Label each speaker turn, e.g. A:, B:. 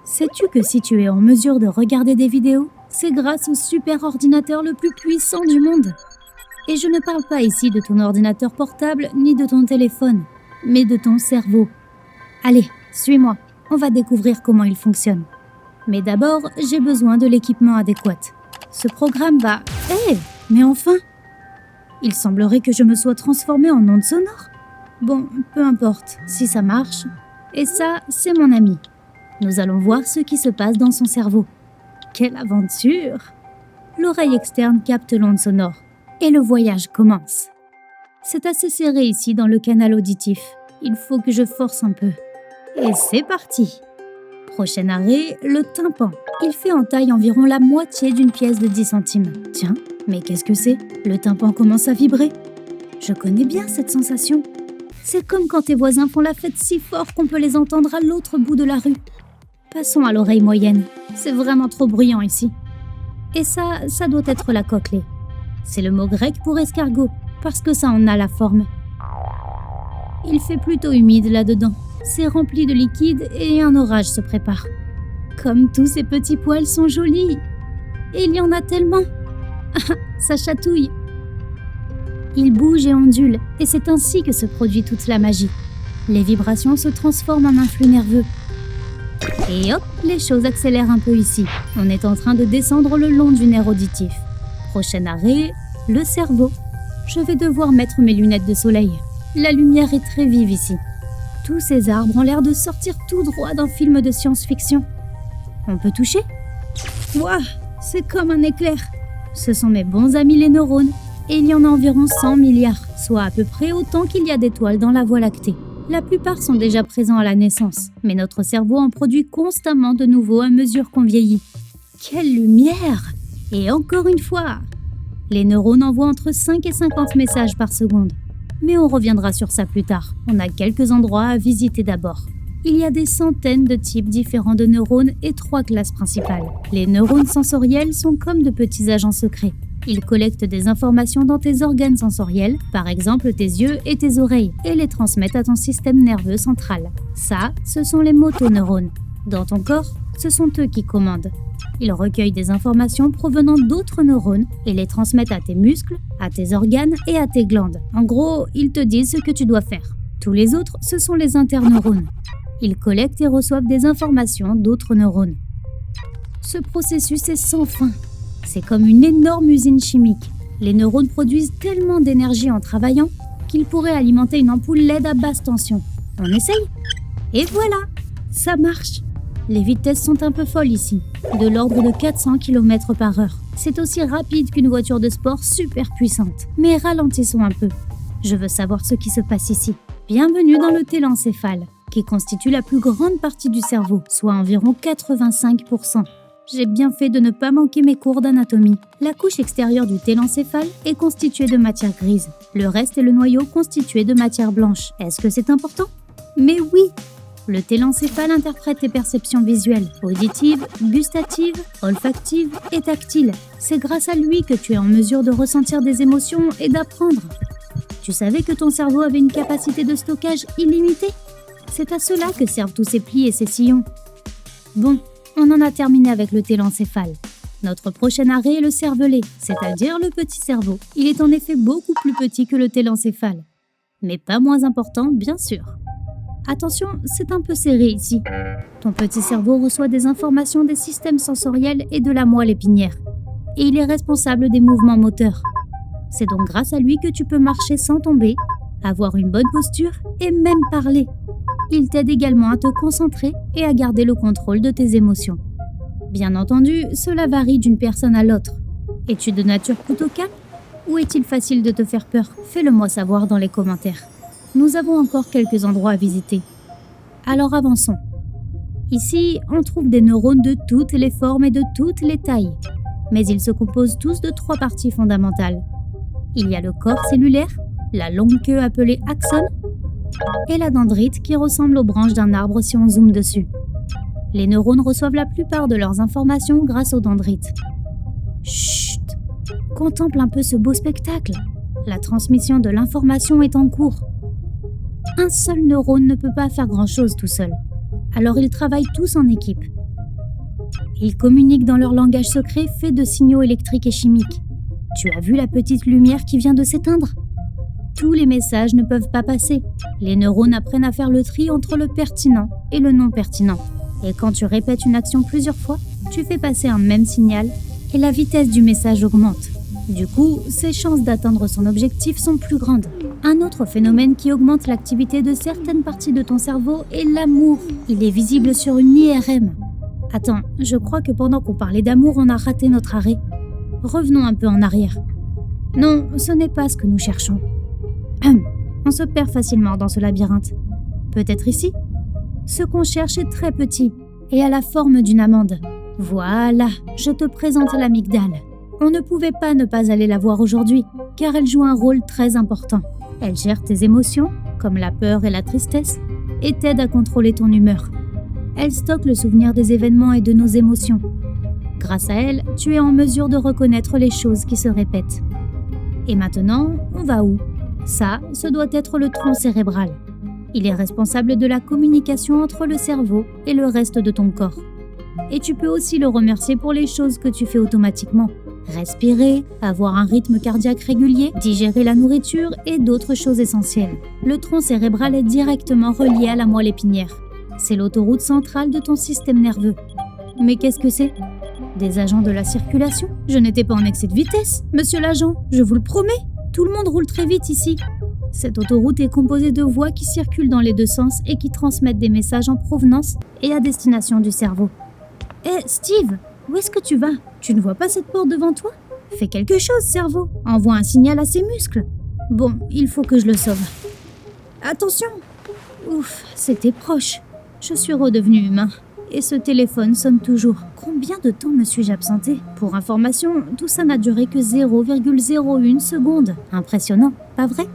A: Sais-tu que si tu es en mesure de regarder des vidéos, c'est grâce au super ordinateur le plus puissant du monde? Et je ne parle pas ici de ton ordinateur portable ni de ton téléphone, mais de ton cerveau. Allez, suis-moi, on va découvrir comment il fonctionne. Mais d'abord, j'ai besoin de l'équipement adéquat. Ce programme va... mais enfin! Il semblerait que je me sois transformée en onde sonore. Bon, peu importe, si ça marche. Et ça, c'est mon ami. Nous allons voir ce qui se passe dans son cerveau. Quelle aventure! L'oreille externe capte l'onde sonore. Et le voyage commence. C'est assez serré ici dans le canal auditif. Il faut que je force un peu. Et c'est parti! Prochain arrêt, le tympan. Il fait en taille environ la moitié d'une pièce de 10 centimes. Tiens, mais qu'est-ce que c'est? Le tympan commence à vibrer. Je connais bien cette sensation. C'est comme quand tes voisins font la fête si fort qu'on peut les entendre à l'autre bout de la rue. Passons à l'oreille moyenne. C'est vraiment trop bruyant ici. Et ça doit être la cochlée. C'est le mot grec pour escargot, parce que ça en a la forme. Il fait plutôt humide là-dedans. C'est rempli de liquide et un orage se prépare. Comme tous ces petits poils sont jolis. Et il y en a tellement. Ça chatouille. Il bouge et ondule, et c'est ainsi que se produit toute la magie. Les vibrations se transforment en un flux nerveux. Et hop, les choses accélèrent un peu ici. On est en train de descendre le long du nerf auditif. Prochain arrêt, le cerveau. Je vais devoir mettre mes lunettes de soleil. La lumière est très vive ici. Tous ces arbres ont l'air de sortir tout droit d'un film de science-fiction. On peut toucher? Waouh, c'est comme un éclair. Ce sont mes bons amis les neurones. Et il y en a environ 100 milliards, soit à peu près autant qu'il y a d'étoiles dans la Voie lactée. La plupart sont déjà présents à la naissance, mais notre cerveau en produit constamment de nouveaux à mesure qu'on vieillit. Quelle lumière! Et encore une fois! Les neurones envoient entre 5 et 50 messages par seconde. Mais on reviendra sur ça plus tard. On a quelques endroits à visiter d'abord. Il y a des centaines de types différents de neurones et 3 classes principales. Les neurones sensoriels sont comme de petits agents secrets. Ils collectent des informations dans tes organes sensoriels, par exemple tes yeux et tes oreilles, et les transmettent à ton système nerveux central. Ça, ce sont les motoneurones. Dans ton corps, ce sont eux qui commandent. Ils recueillent des informations provenant d'autres neurones et les transmettent à tes muscles, à tes organes et à tes glandes. En gros, ils te disent ce que tu dois faire. Tous les autres, ce sont les interneurones. Ils collectent et reçoivent des informations d'autres neurones. Ce processus est sans fin. C'est comme une énorme usine chimique. Les neurones produisent tellement d'énergie en travaillant qu'ils pourraient alimenter une ampoule LED à basse tension. On essaye? Et voilà! Ça marche! Les vitesses sont un peu folles ici, de l'ordre de 400 km/h. C'est aussi rapide qu'une voiture de sport super puissante. Mais ralentissons un peu. Je veux savoir ce qui se passe ici. Bienvenue dans le télencéphale, qui constitue la plus grande partie du cerveau, soit environ 85%. J'ai bien fait de ne pas manquer mes cours d'anatomie. La couche extérieure du télencéphale est constituée de matière grise. Le reste est le noyau constitué de matière blanche. Est-ce que c'est important? Mais oui! Le télencéphale interprète tes perceptions visuelles, auditives, gustatives, olfactives et tactiles. C'est grâce à lui que tu es en mesure de ressentir des émotions et d'apprendre. Tu savais que ton cerveau avait une capacité de stockage illimitée? C'est à cela que servent tous ces plis et ces sillons. Bon, on en a terminé avec le télencéphale. Notre prochain arrêt est le cervelet, c'est-à-dire le petit cerveau. Il est en effet beaucoup plus petit que le télencéphale, mais pas moins important, bien sûr. Attention, c'est un peu serré ici. Ton petit cerveau reçoit des informations des systèmes sensoriels et de la moelle épinière, et il est responsable des mouvements moteurs. C'est donc grâce à lui que tu peux marcher sans tomber, avoir une bonne posture et même parler. Il t'aide également à te concentrer et à garder le contrôle de tes émotions. Bien entendu, cela varie d'une personne à l'autre. Es-tu de nature plutôt calme? Ou est-il facile de te faire peur? Fais-le moi savoir dans les commentaires. Nous avons encore quelques endroits à visiter. Alors avançons. Ici, on trouve des neurones de toutes les formes et de toutes les tailles. Mais ils se composent tous de 3 parties fondamentales. Il y a le corps cellulaire, la longue queue appelée axone, et la dendrite qui ressemble aux branches d'un arbre si on zoome dessus. Les neurones reçoivent la plupart de leurs informations grâce aux dendrites. Chut! Contemple un peu ce beau spectacle. La transmission de l'information est en cours. Un seul neurone ne peut pas faire grand-chose tout seul. Alors ils travaillent tous en équipe. Ils communiquent dans leur langage secret fait de signaux électriques et chimiques. Tu as vu la petite lumière qui vient de s'éteindre ? Tous les messages ne peuvent pas passer. Les neurones apprennent à faire le tri entre le pertinent et le non pertinent. Et quand tu répètes une action plusieurs fois, tu fais passer un même signal et la vitesse du message augmente. Du coup, ses chances d'atteindre son objectif sont plus grandes. Un autre phénomène qui augmente l'activité de certaines parties de ton cerveau est l'amour. Il est visible sur une IRM. Attends, je crois que pendant qu'on parlait d'amour, on a raté notre arrêt. Revenons un peu en arrière. Non, ce n'est pas ce que nous cherchons. On se perd facilement dans ce labyrinthe. Peut-être ici ? Ce qu'on cherche est très petit et a la forme d'une amande. Voilà, je te présente l'amygdale. On ne pouvait pas ne pas aller la voir aujourd'hui, car elle joue un rôle très important. Elle gère tes émotions, comme la peur et la tristesse, et t'aide à contrôler ton humeur. Elle stocke le souvenir des événements et de nos émotions. Grâce à elle, tu es en mesure de reconnaître les choses qui se répètent. Et maintenant, on va où ? Ça, ce doit être le tronc cérébral. Il est responsable de la communication entre le cerveau et le reste de ton corps. Et tu peux aussi le remercier pour les choses que tu fais automatiquement. Respirer, avoir un rythme cardiaque régulier, digérer la nourriture et d'autres choses essentielles. Le tronc cérébral est directement relié à la moelle épinière. C'est l'autoroute centrale de ton système nerveux. Mais qu'est-ce que c'est ? Des agents de la circulation ? Je n'étais pas en excès de vitesse, monsieur l'agent, je vous le promets. Tout le monde roule très vite ici. Cette autoroute est composée de voies qui circulent dans les deux sens et qui transmettent des messages en provenance et à destination du cerveau. Hé, Steve, où est-ce que tu vas ? Tu ne vois pas cette porte devant toi ? Fais quelque chose, cerveau. Envoie un signal à ses muscles. Bon, il faut que je le sauve. Attention ! Ouf, c'était proche. Je suis redevenu humain. Et ce téléphone sonne toujours. Combien de temps me suis-je absenté ? Pour information, tout ça n'a duré que 0,01 seconde. Impressionnant, pas vrai ?